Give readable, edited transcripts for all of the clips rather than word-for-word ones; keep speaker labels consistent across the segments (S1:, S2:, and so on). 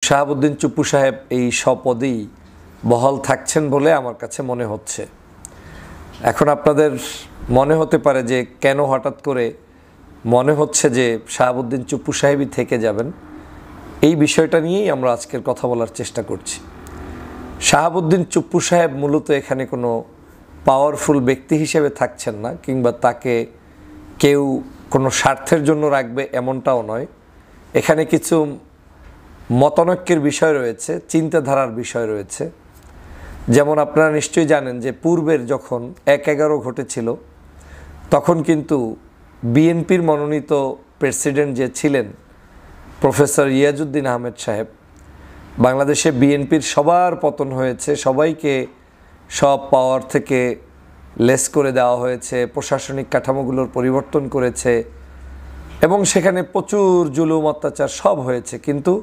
S1: শাহাবুদ্দিন চুপ্পু সাহেব এই স্বপদেই বহাল থাকছেন বলে আমার কাছে মনে হচ্ছে। এখন আপনাদের মনে হতে পারে যে কেন হঠাৎ করে মনে হচ্ছে যে শাহাবুদ্দিন চুপ্পু সাহেবই থেকে যাবেন। এই বিষয়টা নিয়েই আমরা আজকের কথা বলার চেষ্টা করছি। শাহাবুদ্দিন চুপ্পু সাহেব মূলত এখানে কোনো পাওয়ারফুল ব্যক্তি হিসেবে থাকছেন না, কিংবা তাকে কেউ কোনো স্বার্থের জন্য রাখবে এমনটাও নয়। এখানে কিছু মতানৈক্যের বিষয় রয়েছে, চিন্তাধারার বিষয় রয়েছে। যেমন আপনারা নিশ্চয়ই জানেন যে পূর্বের যখন ১/১১ ঘটেছিল তখন কিন্তু বিএনপির মনোনীত প্রেসিডেন্ট যে ছিলেন প্রফেসর ইয়াজউদ্দিন আহমেদ সাহেব, বাংলাদেশে বিএনপির সবার পতন হয়েছে, সবাইকে সব পাওয়ার থেকে লেস করে দেওয়া হয়েছে, প্রশাসনিক কাঠামোগুলোর পরিবর্তন করেছে এবং সেখানে প্রচুর জুলুম অত্যাচার সব হয়েছে। কিন্তু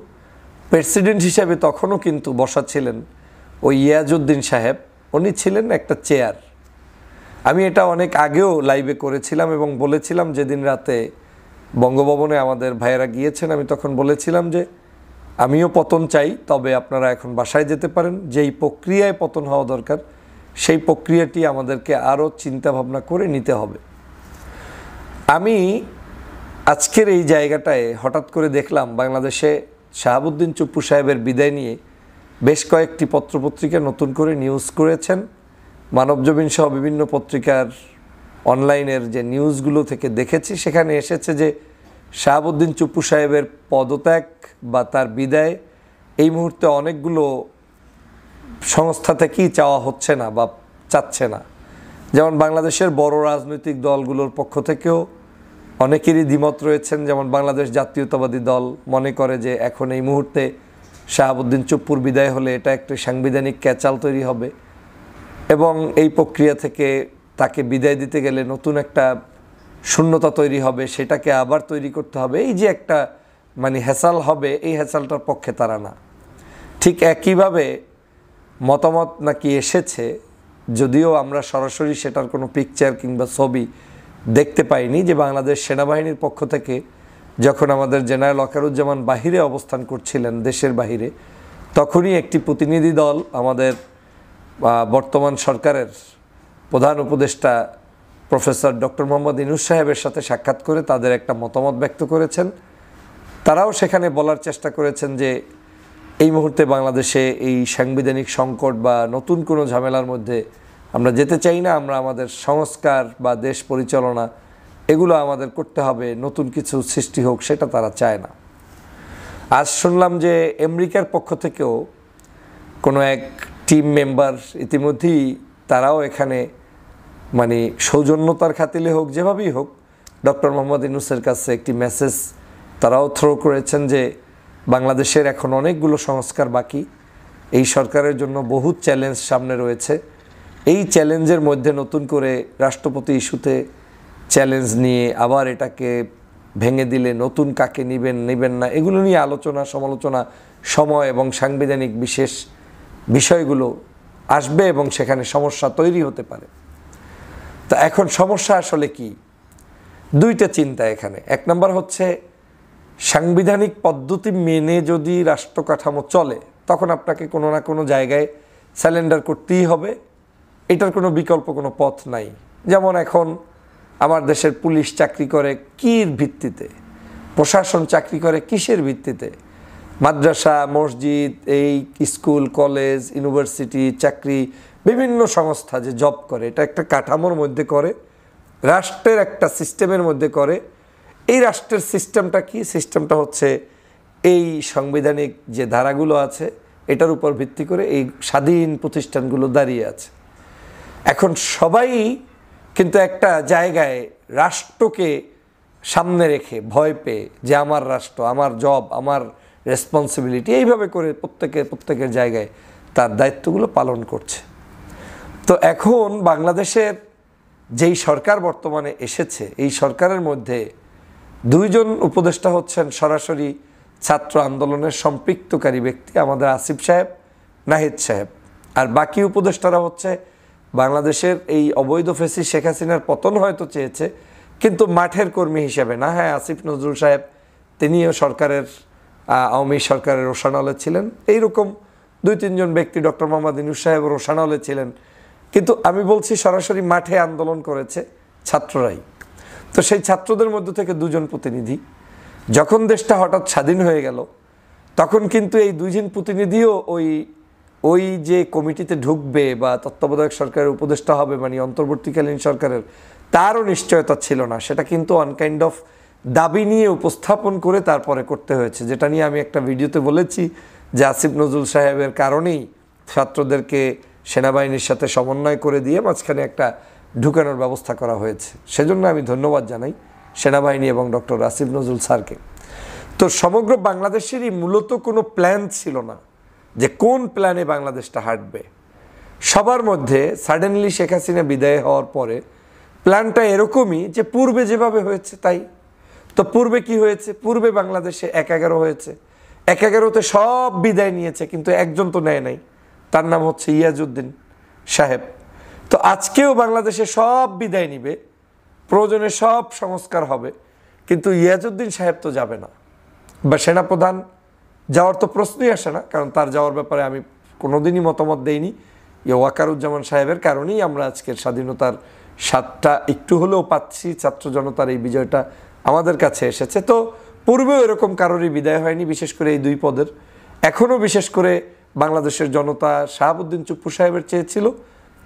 S1: প্রেসিডেন্ট হিসেবে তখনও কিন্তু বসা ছিলেন ওই ইয়াজউদ্দিন সাহেব, উনি ছিলেন একটা চেয়ার। আমি এটা অনেক আগেও লাইভে করেছিলাম এবং বলেছিলাম, যেদিন রাতে বঙ্গভবনে আমাদের ভাইয়েরা গিয়েছেন, আমি তখন বলেছিলাম যে আমিও পতন চাই, তবে আপনারা এখন বাসায় যেতে পারেন। যেই প্রক্রিয়ায় পতন হওয়া দরকার সেই প্রক্রিয়াটি আমাদেরকে আরও চিন্তাভাবনা করে নিতে হবে। আমি আজকের এই জায়গাটায় হঠাৎ করে দেখলাম বাংলাদেশে শাহাবুদ্দিন চুপ্পু সাহেবের বিদায় নিয়ে বেশ কয়েকটি পত্রপত্রিকা নতুন করে নিউজ করেছেন। মানবজমিন সহ বিভিন্ন পত্রিকার অনলাইনের যে নিউজগুলো থেকে দেখেছি, সেখানে এসেছে যে শাহাবুদ্দিন চুপ্পু সাহেবের পদত্যাগ বা তার বিদায় এই মুহূর্তে অনেকগুলো সংস্থা থেকেই চাওয়া হচ্ছে না বা চাচ্ছে না। যেমন বাংলাদেশের বড় রাজনৈতিক দলগুলোর পক্ষ থেকেও অনেকেরই দ্বিমত রয়েছেন। যেমন বাংলাদেশ জাতীয়তাবাদী দল মনে করে যে এখন এই মুহূর্তে শাহাবুদ্দিন চুপ্পুর বিদায় হলে এটা একটি সাংবিধানিক ক্যাচাল তৈরি হবে এবং এই প্রক্রিয়া থেকে তাকে বিদায় দিতে গেলে নতুন একটা শূন্যতা তৈরি হবে, সেটাকে আবার তৈরি করতে হবে। এই যে একটা হ্যাসাল হবে, এই হ্যাসালটার পক্ষে তারা না। ঠিক একইভাবে মতামত নাকি এসেছে, যদিও আমরা সরাসরি সেটার কোনো পিকচার কিংবা ছবি দেখতে পাইনি, যে বাংলাদেশ সেনাবাহিনীর পক্ষ থেকে যখন আমাদের জেনারেল ওয়াকারুজ্জামান বাহিরে অবস্থান করছিলেন, দেশের বাহিরে, তখনই একটি প্রতিনিধি দল আমাদের বর্তমান সরকারের প্রধান উপদেষ্টা প্রফেসর ডক্টর মোহাম্মদ ইউনূস সাহেবের সাথে সাক্ষাৎ করে তাদের একটা মতামত ব্যক্ত করেছেন। তারাও সেখানে বলার চেষ্টা করেছেন যে এই মুহূর্তে বাংলাদেশে এই সাংবিধানিক সংকট বা নতুন কোনো ঝামেলার মধ্যে আমরা যেতে চাই না। আমরা আমাদের সংস্কার বা দেশ পরিচালনা এগুলো আমাদের করতে হবে, নতুন কিছু সৃষ্টি হোক, সেটা তারা চায় না। আজ শুনলাম যে আমেরিকার পক্ষ থেকেও কোনো এক টিম মেম্বার ইতিমধ্যেই তারাও এখানে সৌজন্যতার খাতিরে হোক, যেভাবেই হোক, ডক্টর মোহাম্মদ ইউনূসের কাছে একটি মেসেজ তারাও থ্রো করেছেন যে বাংলাদেশের এখন অনেকগুলো সংস্কার বাকি, এই সরকারের জন্য বহু চ্যালেঞ্জ সামনে রয়েছে। এই চ্যালেঞ্জের মধ্যে নতুন করে রাষ্ট্রপতি ইস্যুতে চ্যালেঞ্জ নিয়ে আবার এটাকে ভেঙে দিলে নতুন কাকে নেবেন না, এগুলো নিয়ে আলোচনা সমালোচনা সময় এবং সাংবিধানিক বিশেষ বিষয়গুলো আসবে এবং সেখানে সমস্যা তৈরি হতে পারে। তা এখন সমস্যা আসলে কি? দুইটা চিন্তা এখানে। এক নম্বর হচ্ছে, সাংবিধানিক পদ্ধতি মেনে যদি রাষ্ট্র কাঠামো চলে তখন আপনাকে কোনো না কোনো জায়গায় স্যালেন্ডার করতেই হবে, এটার কোনো বিকল্প কোনো পথ নাই। যেমন এখন আমার দেশের পুলিশ চাকরি করে কির ভিত্তিতে, প্রশাসন চাকরি করে কিসের ভিত্তিতে, মাদ্রাসা মসজিদ, এই স্কুল কলেজ ইউনিভার্সিটি চাকরি, বিভিন্ন সংস্থা যে জব করে, এটা একটা কাঠামোর মধ্যে করে, রাষ্ট্রের একটা সিস্টেমের মধ্যে করে। এই রাষ্ট্রের সিস্টেমটা কি? সিস্টেমটা হচ্ছে এই সাংবিধানিক যে ধারাগুলো আছে এটার উপর ভিত্তি করে এই স্বাধীন প্রতিষ্ঠানগুলো দাঁড়িয়ে আছে। এখন সবাই কিন্তু একটা জায়গায় রাষ্ট্রকে সামনে রেখে ভয় পেয়ে যে আমার রাষ্ট্র, আমার জব, আমার রেসপন্সিবিলিটি, এইভাবে করে প্রত্যেকের জায়গায় তার দায়িত্বগুলো পালন করছে। তো এখন বাংলাদেশের যেই সরকার বর্তমানে এসেছে, এই সরকারের মধ্যে দুইজন উপদেষ্টা হচ্ছেন সরাসরি ছাত্র আন্দোলনের সম্পৃক্তকারী ব্যক্তি, আমাদের আসিফ সাহেব, নাহিদ সাহেব। আর বাকি উপদেষ্টারা হচ্ছে বাংলাদেশের এই অবৈধ ফেসি শেখ হাসিনার পতন হয়তো চেয়েছে, কিন্তু মাঠের কর্মী হিসেবে না। হ্যাঁ, আসিফ নজরুল সাহেব তিনিও সরকারের আওয়ামী সরকারের রোশানলে ছিলেন, এইরকম 2-3 জন ব্যক্তি, ডক্টর মোহাম্মদ ইউনূস সাহেব রোশানলে ছিলেন। কিন্তু আমি বলছি সরাসরি মাঠে আন্দোলন করেছে ছাত্ররাই। তো সেই ছাত্রদের মধ্য থেকে 2 জন প্রতিনিধি, যখন দেশটা হঠাৎ স্বাধীন হয়ে গেল তখন কিন্তু এই 2 জন প্রতিনিধিও ওই যে কমিটিতে ঢুকবে বা তত্ত্বাবধায়ক সরকারের উপদেষ্টা হবে, মানে অন্তর্বর্তীকালীন সরকারের, তারও নিশ্চয়তা ছিল না। সেটা কিন্তু অনকাইন্ড অফ দাবি নিয়ে উপস্থাপন করে তারপরে করতে হয়েছে, যেটা নিয়ে আমি একটা ভিডিওতে বলেছি যে আসিফ নজরুল সাহেবের কারণেই ছাত্রদেরকে সেনাবাহিনীর সাথে সমন্বয় করে দিয়ে মাঝখানে একটা ঢুকানোর ব্যবস্থা করা হয়েছে। সেজন্য আমি ধন্যবাদ জানাই সেনাবাহিনী এবং ডক্টর আসিফ নজরুল স্যারকে। তো সমগ্র বাংলাদেশেরই মূলত কোনো প্ল্যান ছিল না যে কোন প্ল্যানে বাংলাদেশটা হাঁটবে। সবার মধ্যে সাডেনলি শেখ হাসিনা বিদায় হওয়ার পরে প্ল্যানটা এরকমই যে পূর্বে যেভাবে হয়েছে তাই। তো পূর্বে কি হয়েছে? পূর্বে বাংলাদেশে 1/11 হয়েছে, 1/11-তে সব বিদায় নিয়েছে, কিন্তু একজন তো নেয় নাই, তার নাম হচ্ছে ইয়াজউদ্দিন সাহেব। তো আজকেও বাংলাদেশে সব বিদায় নিবে, প্রয়োজনে সব সংস্কার হবে, কিন্তু ইয়াজউদ্দিন সাহেব তো যাবে না, বা সেনাপ্রধান যাওয়ার তো প্রশ্নই আসে না, কারণ তার যাওয়ার ব্যাপারে আমি কোনোদিনই মতামত দেইনি। ওয়াকারুজ্জামান সাহেবের কারণেই আমরা আজকের স্বাধীনতার স্বাদটা একটু হলেও পাচ্ছি, ছাত্র জনতার এই বিজয়টা আমাদের কাছে এসেছে। তো পূর্বেও এরকম কারোরই বিদায় হয়নি, বিশেষ করে এই 2 পদের। এখনও বিশেষ করে বাংলাদেশের জনতা শাহাবুদ্দিন চুপ্পু সাহেবের চেয়েছিল,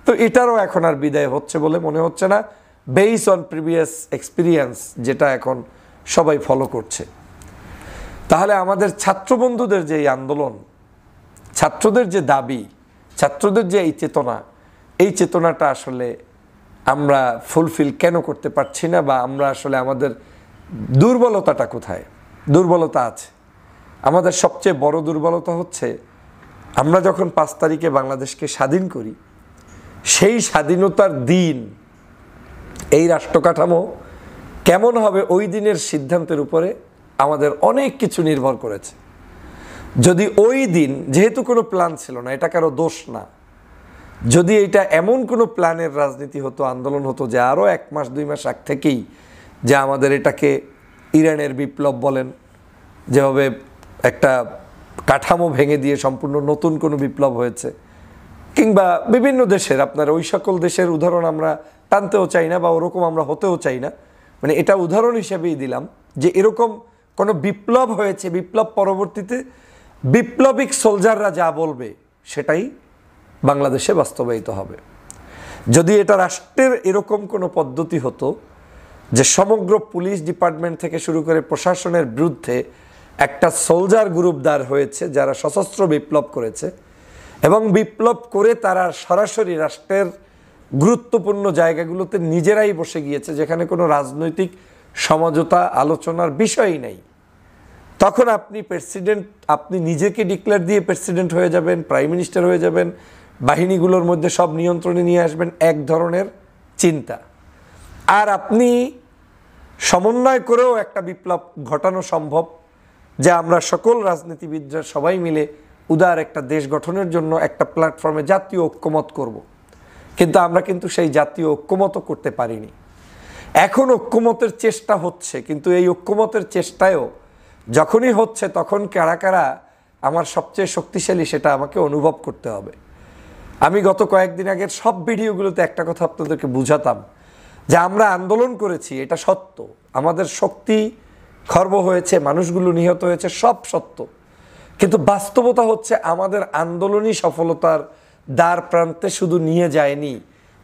S1: তো এটারও এখন আর বিদায় হচ্ছে বলে মনে হচ্ছে না, বেস অন প্রিভিয়াস এক্সপিরিয়েন্স, যেটা এখন সবাই ফলো করছে। তাহলে আমাদের ছাত্র বন্ধুদের যে এই আন্দোলন, ছাত্রদের যে দাবি, ছাত্রদের যে এই চেতনা, এই চেতনাটা আসলে আমরা ফুলফিল কেন করতে পারছি না, বা আমরা আসলে আমাদের দুর্বলতাটা কোথায়? দুর্বলতা আছে। আমাদের সবচেয়ে বড় দুর্বলতা হচ্ছে আমরা যখন 5 তারিখে বাংলাদেশকে স্বাধীন করি, সেই স্বাধীনতার দিন এই রাষ্ট্রকাঠামো কেমন হবে ওই দিনের সিদ্ধান্তের উপরে আমাদের অনেক কিছু নির্ভর করেছে। যদি ওই দিন, যেহেতু কোনো প্ল্যান ছিল না, এটা কারো দোষ না, যদি এটা এমন কোনো প্ল্যানের রাজনীতি হতো, আন্দোলন হতো, যে আরও 1 মাস 2 মাস আগ থেকেই যে আমাদের এটাকে ইরানের বিপ্লব বলেন, যেভাবে একটা কাঠামো ভেঙে দিয়ে সম্পূর্ণ নতুন কোনো বিপ্লব হয়েছে, কিংবা বিভিন্ন দেশের, আপনার ওই সকল দেশের উদাহরণ আমরা টানতেও চাই না, বা ওরকম আমরা হতেও চাই না, মানে এটা উদাহরণ হিসেবেই দিলাম যে এরকম কোনো বিপ্লব হয়েছে, বিপ্লব পরবর্তীতে বিপ্লবিক সোলজাররা যা বলবে সেটাই বাংলাদেশে বাস্তবায়িত হবে। যদি এটা রাষ্ট্রের এরকম কোনো পদ্ধতি হতো যে সমগ্র পুলিশ ডিপার্টমেন্ট থেকে শুরু করে প্রশাসনের বিরুদ্ধে একটা সোলজার গ্রুপ দাঁড় হয়েছে যারা সশস্ত্র বিপ্লব করেছে, এবং বিপ্লব করে তারা সরাসরি রাষ্ট্রের গুরুত্বপূর্ণ জায়গাগুলোতে নিজেরাই বসে গিয়েছে, যেখানে কোনো রাজনৈতিক সমঝোতা আলোচনার বিষয়ই নেই, তখন আপনি প্রেসিডেন্ট, আপনি নিজেকে ডিক্লেয়ার দিয়ে প্রেসিডেন্ট হয়ে যাবেন, প্রাইম মিনিস্টার হয়ে যাবেন, বাহিনীগুলোর মধ্যে সব নিয়ন্ত্রণে নিয়ে আসবেন, এক ধরনের চিন্তা। আর আপনি সমন্বয় করেও একটা বিপ্লব ঘটানো সম্ভব, যে আমরা সকল রাজনীতিবিদরা সবাই মিলে উদার একটা দেশ গঠনের জন্য একটা প্ল্যাটফর্মে জাতীয় ঐক্যমত করব। কিন্তু আমরা কিন্তু সেই জাতীয় ঐক্যমতও করতে পারিনি। এখন ঐক্যমতের চেষ্টা হচ্ছে, কিন্তু এই ঐক্যমতের চেষ্টায়ও যখনই হচ্ছে তখন কারা কারা আমার সবচেয়ে শক্তিশালী সেটা আমাকে অনুভব করতে হবে। আমি গত কয়েকদিন আগের সব ভিডিওগুলোতে একটা কথা আপনাদেরকে বুঝাতাম যে আমরা আন্দোলন করেছি, এটা সত্য, আমাদের শক্তি খর্ব হয়েছে, মানুষগুলো নিহত হয়েছে, সব সত্য, কিন্তু বাস্তবতা হচ্ছে আমাদের আন্দোলনই সফলতার দ্বার প্রান্তে শুধু নিয়ে যায়নি,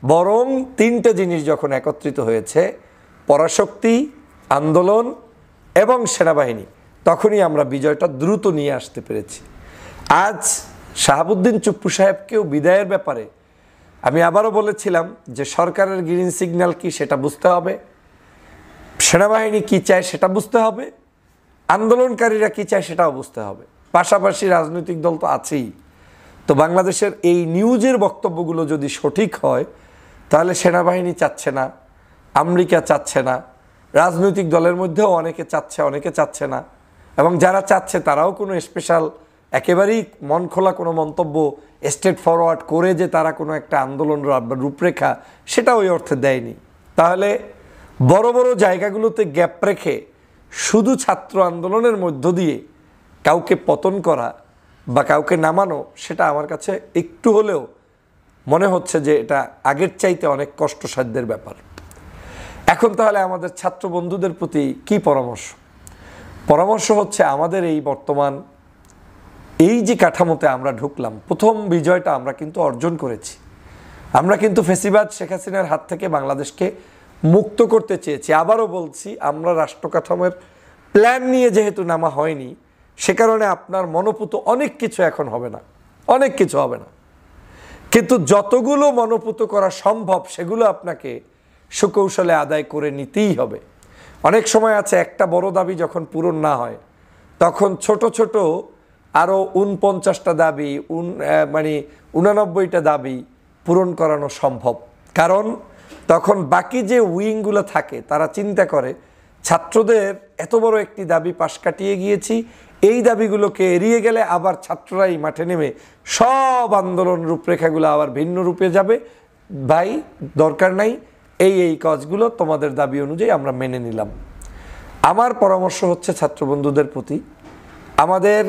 S1: বরং 3টে জিনিস যখন একত্রিত হয়েছে, পরাশক্তি, আন্দোলন এবং সেনাবাহিনী, তখনই আমরা বিজয়টা দ্রুত নিয়ে আসতে পেরেছি। আজ শাহাবুদ্দিন চুপ্পু সাহেবকেও বিদায়ের ব্যাপারে আমি আবারও বলেছিলাম যে সরকারের গ্রিন সিগন্যাল কি সেটা বুঝতে হবে, সেনাবাহিনী কি চায় সেটা বুঝতে হবে, আন্দোলনকারীরা কি চায় সেটাও বুঝতে হবে, পাশাপাশি রাজনৈতিক দল তো আছেই। তো বাংলাদেশের এই নিউজের বক্তব্যগুলো যদি সঠিক হয়, তাহলে সেনাবাহিনী চাচ্ছে না, আমেরিকা চাচ্ছে না, রাজনৈতিক দলের মধ্যেও অনেকে চাচ্ছে, অনেকে চাচ্ছে না, এবং যারা চাচ্ছে তারাও কোনো স্পেশাল একেবারেই মন খোলা কোনো মন্তব্য স্ট্রেট ফরওয়ার্ড করে যে তারা কোনো একটা আন্দোলন রূপরেখা সেটা ওই অর্থে দেয়নি। তাহলে বড় বড় জায়গাগুলোতে গ্যাপ রেখে শুধু ছাত্র আন্দোলনের মধ্য দিয়ে কাউকে পতন করা বা কাউকে নামানো, সেটা আমার কাছে একটু হলেও মনে হচ্ছে যে এটা আগের চাইতে অনেক কষ্টসাধ্যের ব্যাপার। এখন তাহলে আমাদের ছাত্র বন্ধুদের প্রতি কি পরামর্শ হচ্ছে, আমাদের এই বর্তমান এই যে কাঠামোতে আমরা ঢুকলাম, প্রথম বিজয়টা আমরা কিন্তু অর্জন করেছি। আমরা কিন্তু ফেসিবাদ শেখ হাসিনার হাত থেকে বাংলাদেশকে মুক্ত করতে চেয়েছি। আবারও বলছি, আমরা রাষ্ট্র কাঠামোর প্ল্যান নিয়ে যেহেতু নামা হয়নি, সে কারণে আপনার মনোপুত অনেক কিছু এখন হবে না, অনেক কিছু হবে না। কিন্তু যতগুলো মনোপুত করা সম্ভব সেগুলো আপনাকে সুকৌশলে আদায় করে নিতেই হবে। অনেক সময় আছে, একটা বড় দাবি যখন পূরণ না হয় তখন ছোট ছোট আরও 49টা দাবি, 89টা দাবি পূরণ করানো সম্ভব। কারণ তখন বাকি যে উইংগুলো থাকে তারা চিন্তা করে, ছাত্রদের এত বড় একটি দাবি পাশ কাটিয়ে গিয়েছি, এই দাবিগুলোকে এড়িয়ে গেলে আবার ছাত্ররাই মাঠে নেমে সব আন্দোলন রূপরেখাগুলো আবার ভিন্ন রূপে যাবে। ভাই, দরকার নাই, এই কাজগুলো তোমাদের দাবি অনুযায়ী আমরা মেনে নিলাম। আমার পরামর্শ হচ্ছে ছাত্র বন্ধুদের প্রতি, আমাদের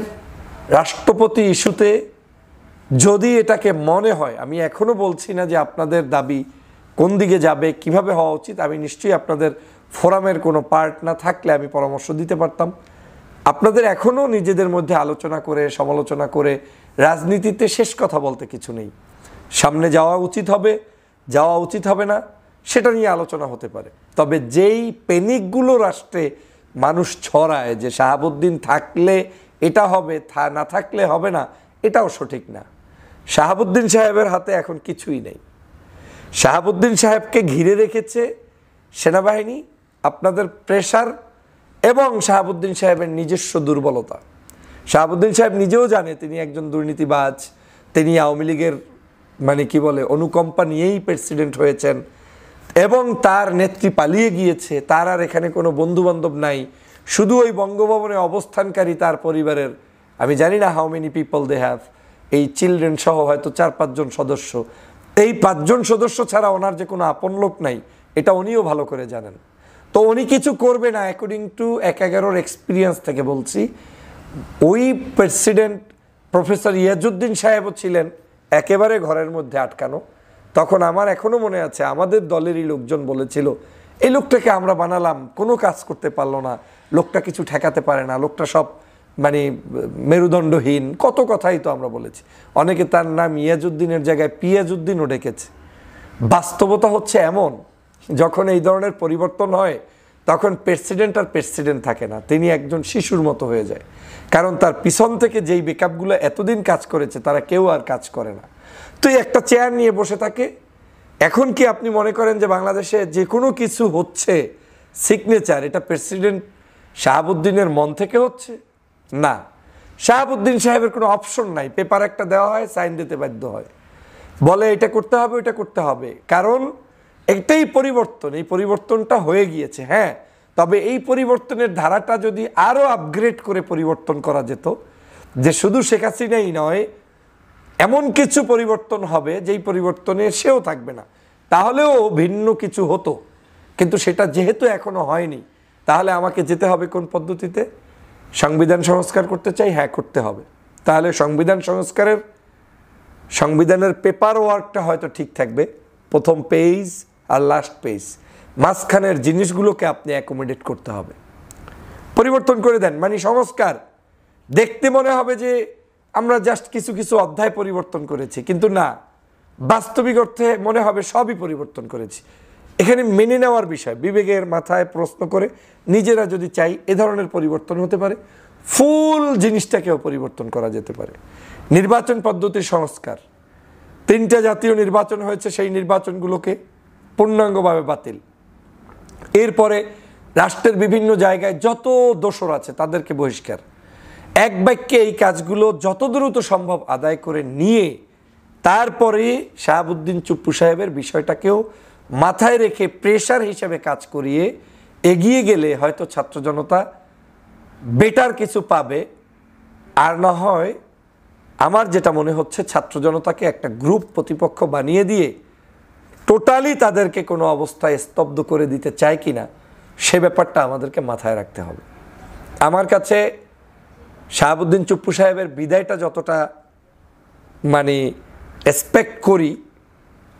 S1: রাষ্ট্রপতি ইস্যুতে যদি এটাকে মনে হয়, আমি এখনও বলছি না যে আপনাদের দাবি কোন দিকে যাবে, কিভাবে হওয়া উচিত, আমি নিশ্চয়ই আপনাদের ফোরামের কোনো পার্ট না থাকলে আমি পরামর্শ দিতে পারতাম। আপনাদের এখনও নিজেদের মধ্যে আলোচনা করে সমালোচনা করে, রাজনীতিতে শেষ কথা বলতে কিছু নেই। সামনে যাওয়া উচিত হবে না সেটা নিয়ে আলোচনা হতে পারে। তবে যেই প্যানিকগুলো রাষ্ট্রে মানুষ ছড়ায় যে শাহাবুদ্দিন থাকলে এটা হবে, না থাকলে হবে না, এটাও সঠিক না। শাহাবুদ্দিন সাহেবের হাতে এখন কিছুই নেই। শাহাবুদ্দিন সাহেবকে ঘিরে রেখেছে সেনাবাহিনী, আপনাদের প্রেশার এবং শাহাবুদ্দিন সাহেবের নিজস্ব দুর্বলতা। শাহাবুদ্দিন সাহেব নিজেও জানে তিনি একজন দুর্নীতিবাজ, তিনি আওয়ামী লীগের অনুকম্পা নিয়েই প্রেসিডেন্ট হয়েছেন এবং তার নেত্রী পালিয়ে গিয়েছে, তার আর এখানে কোনো বন্ধুবান্ধব নাই, শুধু ওই বঙ্গভবনে অবস্থানকারী তার পরিবারের, আমি জানি না how many people they have, এই চিলড্রেন সহ হয়তো 4-5 জন সদস্য। এই 5 জন সদস্য ছাড়া ওনার যে কোনো আপন লোক নাই, এটা উনিও ভালো করে জানেন। তো উনি কিছু করবে না, অ্যাকর্ডিং টু 1-11 এক্সপিরিয়েন্স থেকে বলছি। ওই প্রেসিডেন্ট প্রফেসর ইয়াজউদ্দিন সাহেবও ছিলেন একেবারে ঘরের মধ্যে আটকানো। তখন আমার এখনও মনে আছে, আমাদের দলেরই লোকজন বলেছিল, এই লোকটাকে আমরা বানালাম, কোনো কাজ করতে পারলো না, লোকটা কিছু ঠেকাতে পারে না, লোকটা সব মেরুদণ্ডহীন, কত কথাই তো আমরা বলেছি। অনেকে তার নাম ইয়াজউদ্দিনের জায়গায় পিয়াজউদ্দিনও ডেকেছে। বাস্তবতা হচ্ছে এমন, যখন এই ধরনের পরিবর্তন হয় তখন প্রেসিডেন্ট আর প্রেসিডেন্ট থাকে না, তিনি একজন শিশুর মতো হয়ে যায়। কারণ তার পিছন থেকে যেই বেকআপগুলো এতদিন কাজ করেছে তারা কেউ আর কাজ করে না। তো একটা চেয়ার নিয়ে বসে থাকে। এখন কি আপনি মনে করেন যে বাংলাদেশে যে কোনো কিছু হচ্ছে সিগনেচার এটা প্রেসিডেন্ট শাহাবুদ্দিনের মন থেকে হচ্ছে? না, শাহাবুদ্দিন সাহেবের কোনো অপশন নাই, পেপার একটা দেওয়া হয়, সাইন দিতে বাধ্য হয়, বলে এটা করতে হবে, ওইটা করতে হবে। কারণ একটাই পরিবর্তন, এই পরিবর্তনটা হয়ে গিয়েছে। হ্যাঁ, তবে এই পরিবর্তনের ধারাটা যদি আরও আপগ্রেড করে পরিবর্তন করা যেত, যে শুধু শেখ হাসিনাই নয়, এমন কিছু পরিবর্তন হবে যেই পরিবর্তনে সেও থাকবে না, তাহলেও ভিন্ন কিছু হতো। কিন্তু সেটা যেহেতু এখনো হয়নি, তাহলে আমাকে যেতে হবে কোন পদ্ধতিতে? সংবিধান সংস্কার করতে চাই, হ্যাঁ করতে হবে। তাহলে সংবিধানের পেপার ওয়ার্কটা হয়তো ঠিক থাকবে, প্রথম পেজ আর লাস্ট পেজ, মাঝখানের জিনিসগুলোকে আপনি অ্যাকোমোডেট করতে হবে, পরিবর্তন করে দেন। সংস্কার দেখতে মনে হবে যে আমরা জাস্ট কিছু কিছু অধ্যায় পরিবর্তন করেছি, কিন্তু না, বাস্তবিক অর্থে মনে হবে সবই পরিবর্তন করেছি। এখানে মেনে নেওয়ার বিষয়, বিবেকের মাথায় প্রশ্ন করে নিজেরা যদি চাই এ ধরনের পরিবর্তন হতে পারে, ফুল জিনিসটাকেও পরিবর্তন করা যেতে পারে। নির্বাচন পদ্ধতির সংস্কার, 3টা জাতীয় নির্বাচন হয়েছে, সেই নির্বাচনগুলোকে পূর্ণাঙ্গভাবে বাতিল। এরপরে রাষ্ট্রের বিভিন্ন জায়গায় যত দোসর আছে তাদেরকে বহিষ্কার। এক বাক্যে এই কাজগুলো যত দ্রুত সম্ভব আদায় করে নিয়ে তারপরে শাহাবুদ্দিন চুপ্পু সাহেবের বিষয়টাকেও মাথায় রেখে প্রেশার হিসেবে কাজ করিয়ে এগিয়ে গেলে হয়তো ছাত্র জনতা বেটার কিছু পাবে। আর না হয় আমার যেটা মনে হচ্ছে, ছাত্র জনতাকে একটা গ্রুপ প্রতিপক্ষ বানিয়ে দিয়ে টোটালি তাদেরকে কোনো অবস্থায় স্তব্ধ করে দিতে চায় কিনা সে ব্যাপারটা আমাদেরকে মাথায় রাখতে হবে। আমার কাছে শাহাবুদ্দিন চুপ্পু সাহেবের বিদায়টা যতটা মানে এক্সপেক্ট করি,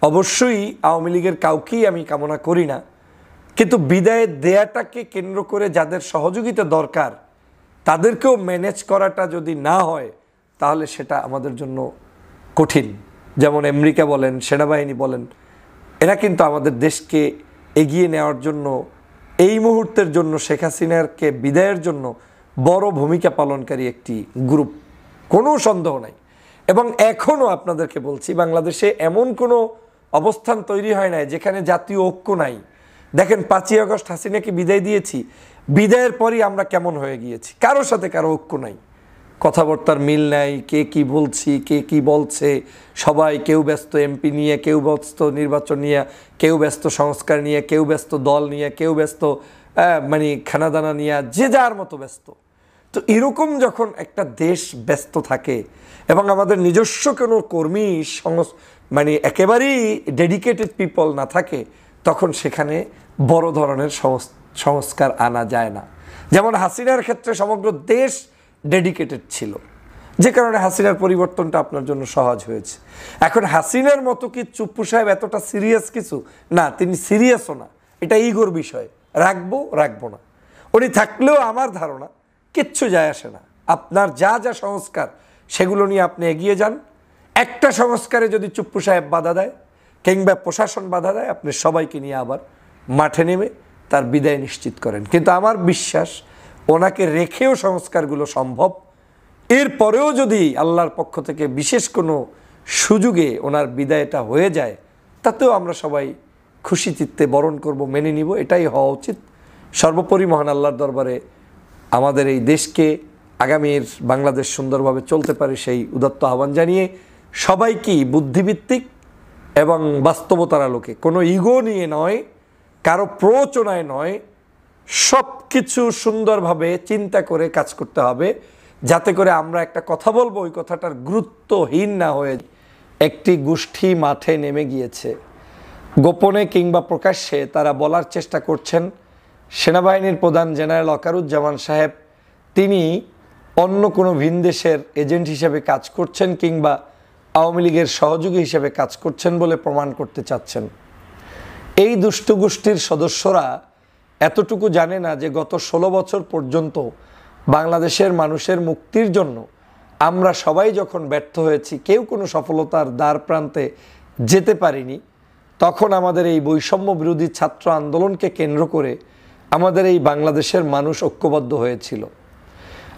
S1: অবশ্যই আওয়ামী লীগের কাউকেই আমি কামনা করি না, কিন্তু বিদায় দেয়াটাকে কেন্দ্র করে যাদের সহযোগিতা দরকার তাদেরকেও ম্যানেজ করাটা যদি না হয় তাহলে সেটা আমাদের জন্য কঠিন। যেমন আমেরিকা বলেন, সেনাবাহিনী বলেন, এরা কিন্তু আমাদের দেশকে এগিয়ে নেওয়ার জন্য এই মুহূর্তের জন্য শেখ হাসিনাকে বিদায়ের জন্য বড় ভূমিকা পালনকারী একটি গ্রুপ, কোনো সন্দেহ নাই। এবং এখনও আপনাদেরকে বলছি, বাংলাদেশে এমন কোনো অবস্থান তৈরি হয় নাই যেখানে জাতীয় ঐক্য নাই। দেখেন 5ই আগস্ট হাসিনাকে বিদায় দিয়েছি, বিদায়ের পরই আমরা কেমন হয়ে গিয়েছি, কারোর সাথে কারো ঐক্য নাই, কথাবার্তার মিল নাই, কে কি বলছি কে কি বলছে, সবাই কেউ ব্যস্ত এমপি নিয়ে, কেউ ব্যস্ত নির্বাচন নিয়ে, কেউ ব্যস্ত সংস্কার নিয়ে, কেউ ব্যস্ত দল নিয়ে, কেউ ব্যস্ত মানে খানাদানা নিয়ে, যে যার মতো ব্যস্ত। তো এরকম যখন একটা দেশ ব্যস্ত থাকে এবং আমাদের নিজস্ব কোনো কর্মী মানে একেবারেই ডেডিকেটেড পিপল না থাকে, তখন সেখানে বড় ধরনের সংস্কার আনা যায় না। যেমন হাসিনার ক্ষেত্রে সমগ্র দেশ ডেডিকেটেড ছিল, যে কারণে হাসিনার পরিবর্তনটা আপনার জন্য সহজ হয়েছে। এখন হাসিনার মতো কি চুপ্পু সাহেব এতটা সিরিয়াস কিছু না? তিনি সিরিয়াসও না, এটা ইগোর বিষয়, রাখবো না। উনি থাকলেও আমার ধারণা কিচ্ছু যায় আসে না। আপনার যা যা সংস্কার সেগুলো নিয়ে আপনি এগিয়ে যান। একটা সংস্কারে যদি চুপ্পু সাহেব বাধা দেয় কিংবা প্রশাসন বাধা দেয়, আপনি সবাইকে নিয়ে আবার মাঠে নেমে তার বিদায় নিশ্চিত করেন। কিন্তু আমার বিশ্বাস ওনাকে রেখেও সংস্কারগুলো সম্ভব। এরপরেও যদি আল্লাহর পক্ষ থেকে বিশেষ কোনো সুযোগে ওনার বিদায়টা হয়ে যায়, তাতেও আমরা সবাই খুশি চিত্তে বরণ করব, মেনে নিব, এটাই হওয়া উচিত। সর্বোপরি মহান আল্লাহর দরবারে আমাদের এই দেশকে আগামীর বাংলাদেশ সুন্দরভাবে চলতে পারে সেই উদাত্ত আহ্বান জানিয়ে সবাইকেই বুদ্ধিভিত্তিক এবং বাস্তবতার আলোকে, কোনো ইগো নিয়ে নয়, কারো প্ররোচনায় নয়, সব কিছু সুন্দরভাবে চিন্তা করে কাজ করতে হবে, যাতে করে আমরা একটা কথা বলবো ওই কথাটার গুরুত্বহীন না হয়ে। একটি গোষ্ঠী মাঠে নেমে গিয়েছে, গোপনে কিংবা প্রকাশ্যে তারা বলার চেষ্টা করছেন সেনাবাহিনীর প্রধান জেনারেল ওয়াকারুজ্জামান সাহেব তিনি অন্য কোনো ভিন দেশের এজেন্ট হিসেবে কাজ করছেন কিংবা আওয়ামী লীগের সহযোগী হিসেবে কাজ করছেন বলে প্রমাণ করতে চাচ্ছেন। এই দুষ্ট গোষ্ঠীর সদস্যরা এতটুকু জানে না যে গত 16 বছর পর্যন্ত বাংলাদেশের মানুষের মুক্তির জন্য আমরা সবাই যখন ব্যর্থ হয়েছি, কেউ কোনো সফলতার দ্বার প্রান্তে যেতে পারিনি, তখন আমাদের এই বৈষম্য বিরোধী ছাত্র আন্দোলনকে কেন্দ্র করে আমাদের এই বাংলাদেশের মানুষ ঐক্যবদ্ধ হয়েছিল।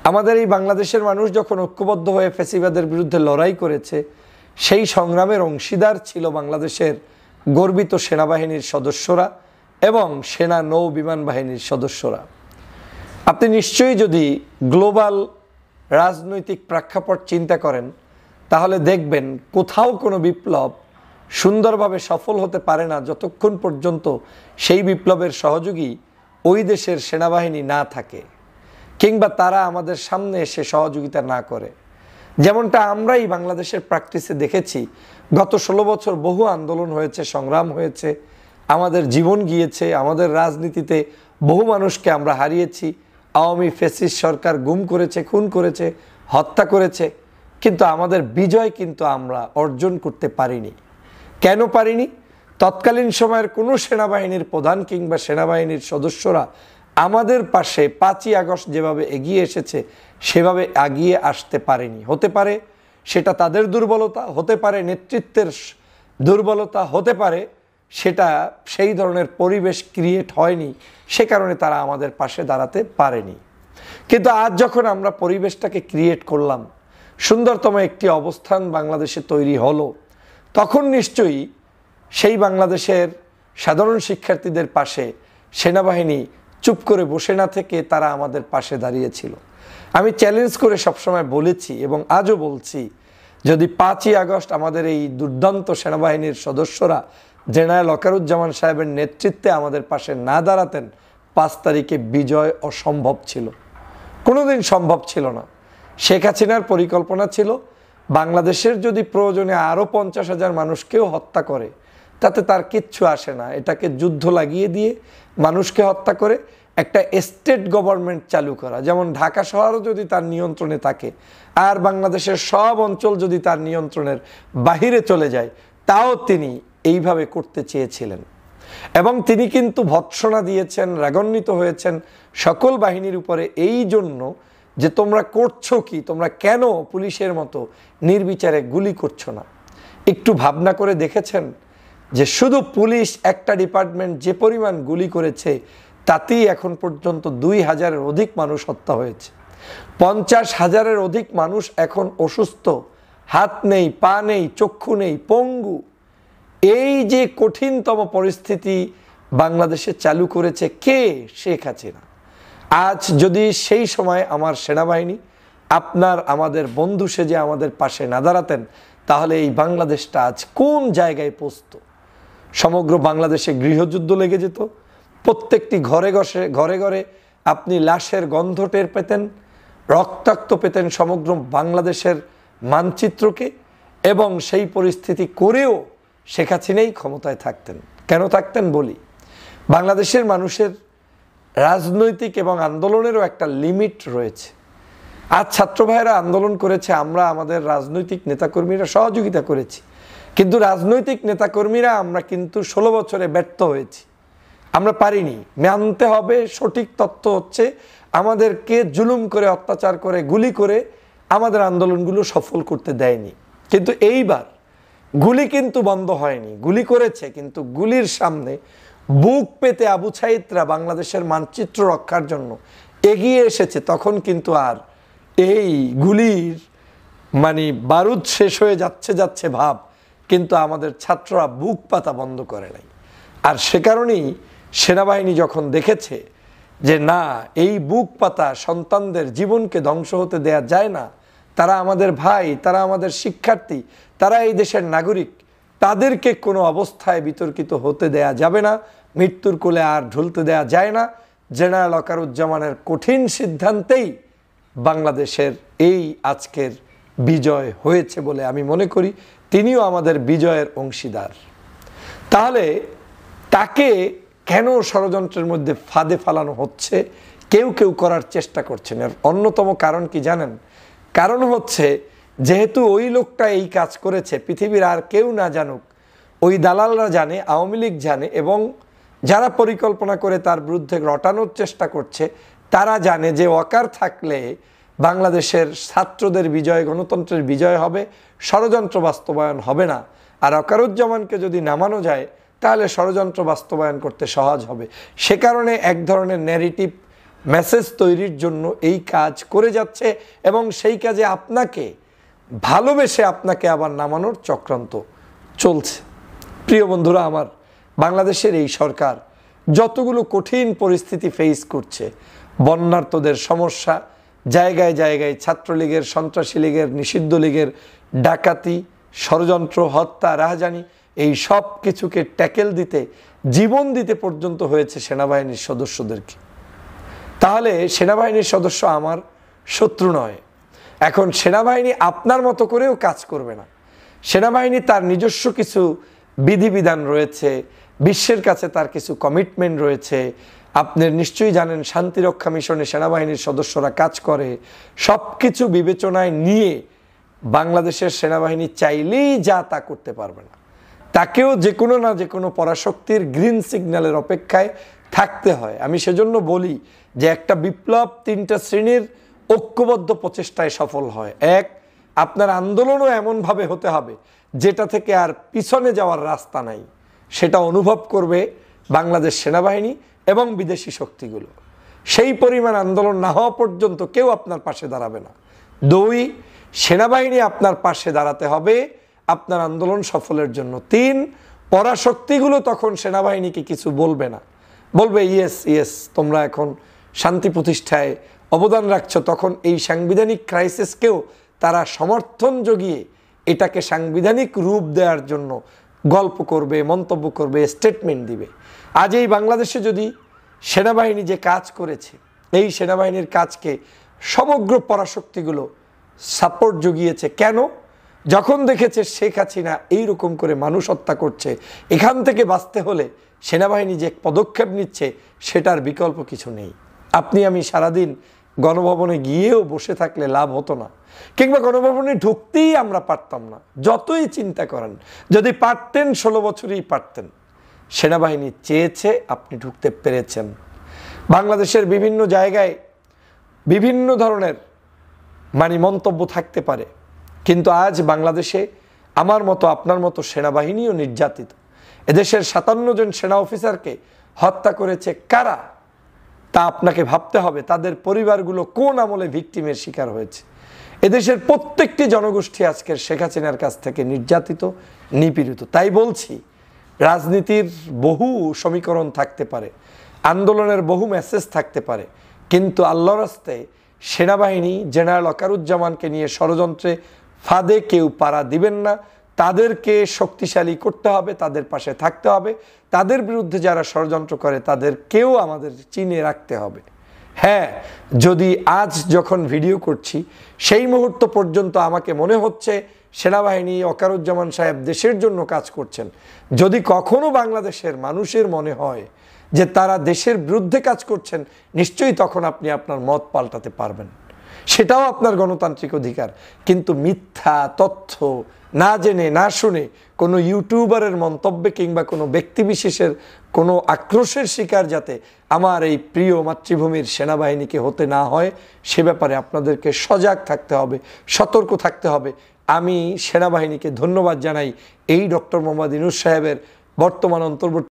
S1: আমাদের এই বাংলাদেশের মানুষ যখন ঐক্যবদ্ধ হয়ে ফ্যাসিবাদের বিরুদ্ধে লড়াই করেছে, সেই সংগ্রামের অংশীদার ছিল বাংলাদেশের গর্বিত সেনাবাহিনীর সদস্যরা এবং সেনা নৌ বিমান বাহিনীর সদস্যরা। আপনি নিশ্চয়ই যদি গ্লোবাল রাজনৈতিক প্রেক্ষাপট চিন্তা করেন, তাহলে দেখবেন কোথাও কোনো বিপ্লব সুন্দরভাবে সফল হতে পারে না যতক্ষণ পর্যন্ত সেই বিপ্লবের সহযোগী ওই দেশের সেনাবাহিনী না থাকে কিংবা তারা আমাদের সামনে এসে সহযোগিতা না করে। যেমনটা আমরাই বাংলাদেশের প্র্যাকটিসে দেখেছি, গত 16 বছর বহু আন্দোলন হয়েছে, সংগ্রাম হয়েছে, আমাদের জীবন গিয়েছে, আমাদের রাজনীতিতে বহু মানুষকে আমরা হারিয়েছি, আওয়ামী ফ্যাসিস্ট সরকার গুম করেছে, খুন করেছে, হত্যা করেছে, কিন্তু আমাদের বিজয় কিন্তু আমরা অর্জন করতে পারিনি। কেন পারিনি? তৎকালীন সময়ের কোনো সেনাবাহিনীর প্রধান কিংবা সেনাবাহিনীর সদস্যরা আমাদের পাশে 5ই আগস্ট যেভাবে এগিয়ে এসেছে সেভাবে এগিয়ে আসতে পারেনি। হতে পারে সেটা তাদের দুর্বলতা, হতে পারে নেতৃত্বের দুর্বলতা, হতে পারে সেটা সেই ধরনের পরিবেশ ক্রিয়েট হয়নি, সে কারণে তারা আমাদের পাশে দাঁড়াতে পারেনি। কিন্তু আজ যখন আমরা পরিবেশটাকে ক্রিয়েট করলাম, সুন্দরতম একটি অবস্থান বাংলাদেশে তৈরি হলো, তখন নিশ্চয়ই সেই বাংলাদেশের সাধারণ শিক্ষার্থীদের পাশে সেনাবাহিনী চুপ করে বসে না থেকে তারা আমাদের পাশে দাঁড়িয়েছিল। আমি চ্যালেঞ্জ করে সবসময় বলেছি এবং আজও বলছি, যদি 5ই আগস্ট আমাদের এই দুর্দান্ত সেনাবাহিনীর সদস্যরা জেনারেল ওয়াকারুজ্জামান সাহেবের নেতৃত্বে আমাদের পাশে না দাঁড়াতেন, 5 তারিখে বিজয় অসম্ভব ছিল, কোনোদিন সম্ভব ছিল না। শেখ হাসিনার পরিকল্পনা ছিল বাংলাদেশের যদি প্রয়োজনে আরও 50,000 মানুষকেও হত্যা করে তাতে তার কিচ্ছু আসে না, এটাকে যুদ্ধ লাগিয়ে দিয়ে মানুষকে হত্যা করে একটা স্টেট গভর্নমেন্ট চালু করা, যেমন ঢাকা শহরও যদি তার নিয়ন্ত্রণে থাকে আর বাংলাদেশের সব অঞ্চল যদি তার নিয়ন্ত্রণের বাহিরে চলে যায়, তাও তিনি এইভাবে করতে চেয়েছিলেন। এবং তিনি কিন্তু ভৎসনা দিয়েছেন, রাগান্বিত হয়েছেন সকল বাহিনীর উপরে, এই জন্য যে তোমরা করছো কি, তোমরা কেন পুলিশের মতো নির্বিচারে গুলি করছো না। একটু ভাবনা করে দেখেছেন যে শুধু পুলিশ একটা ডিপার্টমেন্ট যে পরিমাণ গুলি করেছে তাতেই এখন পর্যন্ত 2000-এর অধিক মানুষ হত্যা হয়েছে, 50,000-এর অধিক মানুষ এখন অসুস্থ, হাত নেই, পা নেই, চক্ষু নেই, পঙ্গু। এই যে কঠিনতম পরিস্থিতি বাংলাদেশে চালু করেছে কে? শেখ হাসিনা। আজ যদি সেই সময় আমার সেনাবাহিনী আপনার আমাদের বন্ধু সেজে আমাদের পাশে না দাঁড়াতেন, তাহলে এই বাংলাদেশটা আজ কোন জায়গায় পৌঁছত? সমগ্র বাংলাদেশে গৃহযুদ্ধ লেগে যেত, প্রত্যেকটি ঘরে ঘরে ঘরে আপনি লাশের গন্ধ টের পেতেন, রক্তাক্ত পেতেন সমগ্র বাংলাদেশের মানচিত্রকে, এবং সেই পরিস্থিতি করেও শেখ হাসিনাই ক্ষমতায় থাকতেন। কেন থাকতেন বলি, বাংলাদেশের মানুষের রাজনৈতিক এবং আন্দোলনেরও একটা লিমিট রয়েছে। আজ ছাত্র ভাইয়েরা আন্দোলন করেছে, আমরা আমাদের রাজনৈতিক নেতাকর্মীরা সহযোগিতা করেছি, কিন্তু রাজনৈতিক নেতাকর্মীরা আমরা কিন্তু 16 বছরে ব্যর্থ হয়েছি। আমরা পারিনি, মানতে হবে সঠিক তথ্য হচ্ছে আমাদেরকে জুলুম করে, অত্যাচার করে, গুলি করে আমাদের আন্দোলনগুলো সফল করতে দেয়নি। কিন্তু এইবার গুলি কিন্তু বন্ধ হয়নি, গুলি করেছে, কিন্তু গুলির সামনে বুক পেতে আবু সাঈদরা বাংলাদেশের মানচিত্র রক্ষার জন্য এগিয়ে এসেছে। তখন কিন্তু আর এই গুলির বারুদ শেষ হয়ে যাচ্ছে ভাব, কিন্তু আমাদের ছাত্ররা বুক পাতা বন্ধ করে নাই। আর সে কারণেই সেনাবাহিনী যখন দেখেছে যে না, এই বুক পাতা সন্তানদের জীবনকে ধ্বংস হতে দেয়া যায় না, তারা আমাদের ভাই, তারা আমাদের শিক্ষার্থী, তারা এই দেশের নাগরিক, তাদেরকে কোনো অবস্থায় বিতর্কিত হতে দেয়া যাবে না, মৃত্যুর কোলে আর ঢুলতে দেয়া যায় না। জেনারেল ওয়াকারুজ্জামানের কঠিন সিদ্ধান্তেই বাংলাদেশের এই আজকের বিজয় হয়েছে বলে আমি মনে করি। তিনিও আমাদের বিজয়ের অংশীদার। তাহলে তাকে কেন ষড়যন্ত্রের মধ্যে ফাঁদে ফালানো হচ্ছে, কেউ কেউ করার চেষ্টা করছেন? এর অন্যতম কারণ কি জানেন? কারণ হচ্ছে, যেহেতু ওই লোকটা এই কাজ করেছে, পৃথিবীর আর কেউ না জানুক, ওই দালালরা জানে, আওয়ামী লীগ জানে, এবং যারা পরিকল্পনা করে তার বিরুদ্ধে রটানোর চেষ্টা করছে তারা জানে যে ওয়াকার থাকলে বাংলাদেশের ছাত্রদের বিজয়, গণতন্ত্রের বিজয় হবে, ষড়যন্ত্র বাস্তবায়ন হবে না। আর ওয়াকারুজ্জামানকে যদি নামানো যায় তাহলে ষড়যন্ত্র বাস্তবায়ন করতে সহজ হবে। সে কারণে এক ধরনের ন্যারেটিভ মেসেজ তৈরির জন্য এই কাজ করে যাচ্ছে, এবং সেই কাজে আপনাকে ভালোবেসে আপনাকে আবার নামানোর চক্রান্ত চলছে। প্রিয় বন্ধুরা আমার, বাংলাদেশের এই সরকার যতগুলো কঠিন পরিস্থিতি ফেস করছে, বন্যার্তদের সমস্যা, জায়গায় জায়গায় ছাত্রলীগের, সন্ত্রাসী লীগের, নিষিদ্ধ লীগের ডাকাতি, ষড়যন্ত্র, হত্যা, রাহাজানি, এই সব কিছুকে ট্যাকেল দিতে, জীবন দিতে পর্যন্ত হয়েছে সেনাবাহিনীর সদস্যদেরকে। তাহলে সেনাবাহিনীর সদস্য আমার শত্রু নয়। এখন সেনাবাহিনী আপনার মতো করেও কাজ করবে না। সেনাবাহিনী তার নিজস্ব কিছু বিধিবিধান রয়েছে, বিশ্বের কাছে তার কিছু কমিটমেন্ট রয়েছে। আপনি নিশ্চয়ই জানেন শান্তিরক্ষা মিশনে সেনাবাহিনীর সদস্যরা কাজ করে। সব কিছু বিবেচনায় নিয়ে বাংলাদেশের সেনাবাহিনী চাইলেই যা তা করতে পারবে না। তাকেও যে কোনো না যে কোনো পরাশক্তির গ্রিন সিগন্যালের অপেক্ষায় থাকতে হয়। আমি সেজন্য বলি যে একটা বিপ্লব 3টা শ্রেণীর ঐক্যবদ্ধ প্রচেষ্টায় সফল হয়। এক, আপনার আন্দোলনও এমনভাবে হতে হবে যেটা থেকে আর পিছনে যাওয়ার রাস্তা নাই, সেটা অনুভব করবে বাংলাদেশ সেনাবাহিনী এবং বিদেশি শক্তিগুলো। সেই পরিমাণ আন্দোলন না হওয়া পর্যন্ত কেউ আপনার পাশে দাঁড়াবে না। 2, সেনাবাহিনী আপনার পাশে দাঁড়াতে হবে আপনার আন্দোলন সফলের জন্য। 3, পরাশক্তিগুলো তখন সেনাবাহিনীকে কিছু বলবে না, বলবে ইয়েস তোমরা এখন শান্তি প্রতিষ্ঠায় অবদান রাখছো। তখন এই সাংবিধানিক ক্রাইসিসকেও তারা সমর্থন জুগিয়ে এটাকে সাংবিধানিক রূপ দেওয়ার জন্য গল্প করবে, মন্তব্য করবে, স্টেটমেন্ট দিবে। আজ এই বাংলাদেশে যদি সেনাবাহিনী যে কাজ করেছে, এই সেনাবাহিনীর কাজকে সমগ্র পরাশক্তিগুলো সাপোর্ট জুগিয়েছে। কেন? যখন দেখেছে শেখ হাসিনা এইরকম করে মানুষ হত্যা করছে, এখান থেকে বাঁচতে হলে সেনাবাহিনী যে পদক্ষেপ নিচ্ছে সেটার বিকল্প কিছু নেই। আপনি আমি সারাদিন গণভবনে গিয়েও বসে থাকলে লাভ হতো না, কিংবা গণভবনে ঢুকতেই আমরা পারতাম না। যতই চিন্তা করেন, যদি পারতেন 16 বছরেই পারতেন। সেনাবাহিনী চেয়েছে, আপনি ঢুকতে পেরেছেন। বাংলাদেশের বিভিন্ন জায়গায় বিভিন্ন ধরনের মন্তব্য থাকতে পারে, কিন্তু আজ বাংলাদেশে আমার মতো আপনার মতো সেনাবাহিনীও নির্যাতিত। এদেশের 57 জন সেনা অফিসারকে হত্যা করেছে কারা, তা আপনাকে ভাবতে হবে। তাদের পরিবারগুলো কোন আমলে ভিকটিমের শিকার হয়েছে। এদেশের প্রত্যেকটি জনগোষ্ঠী আজকের শেখ হাসিনার কাছ থেকে নির্যাতিত, নিপীড়িত। তাই বলছি, রাজনীতির বহু সমীকরণ থাকতে পারে, আন্দোলনের বহু মেসেজ থাকতে পারে, কিন্তু আল্লাহর রাস্তায় সেনাবাহিনী জেনারেল ওয়াকারুজ্জামানকে নিয়ে ষড়যন্ত্রে ফাঁদে কেউ পাড়া দিবেন না। তাদেরকে শক্তিশালী করতে হবে, তাদের পাশে থাকতে হবে। তাদের বিরুদ্ধে যারা ষড়যন্ত্র করে তাদেরকেও আমাদের চিনে রাখতে হবে। হ্যাঁ, যদি আজ যখন ভিডিও করছি সেই মুহূর্ত পর্যন্ত আমাকে মনে হচ্ছে সেনাবাহিনী ওয়াকারুজ্জামান সাহেব দেশের জন্য কাজ করছেন। যদি কখনো বাংলাদেশের মানুষের মনে হয় যে তারা দেশের বিরুদ্ধে কাজ করছেন, নিশ্চয়ই তখন আপনি আপনার মত পাল্টাতে পারবেন, সেটাও আপনার গণতান্ত্রিক অধিকার। কিন্তু মিথ্যা তথ্য না জেনে না শুনে কোনো ইউটিউবারের মন্তব্যে কিংবা কোনো ব্যক্তিবিশেষের কোনো আক্রোশের শিকার যাতে আমার এই প্রিয় মাতৃভূমির সেনাবাহিনীকে হতে না হয়, সে ব্যাপারে আপনাদেরকে সজাগ থাকতে হবে, সতর্ক থাকতে হবে। আমি সেনাবাহিনীকে ধন্যবাদ জানাই এই ডক্টর মোহাম্মদ ইউনূস সাহেবের বর্তমান অন্তর্বর্তী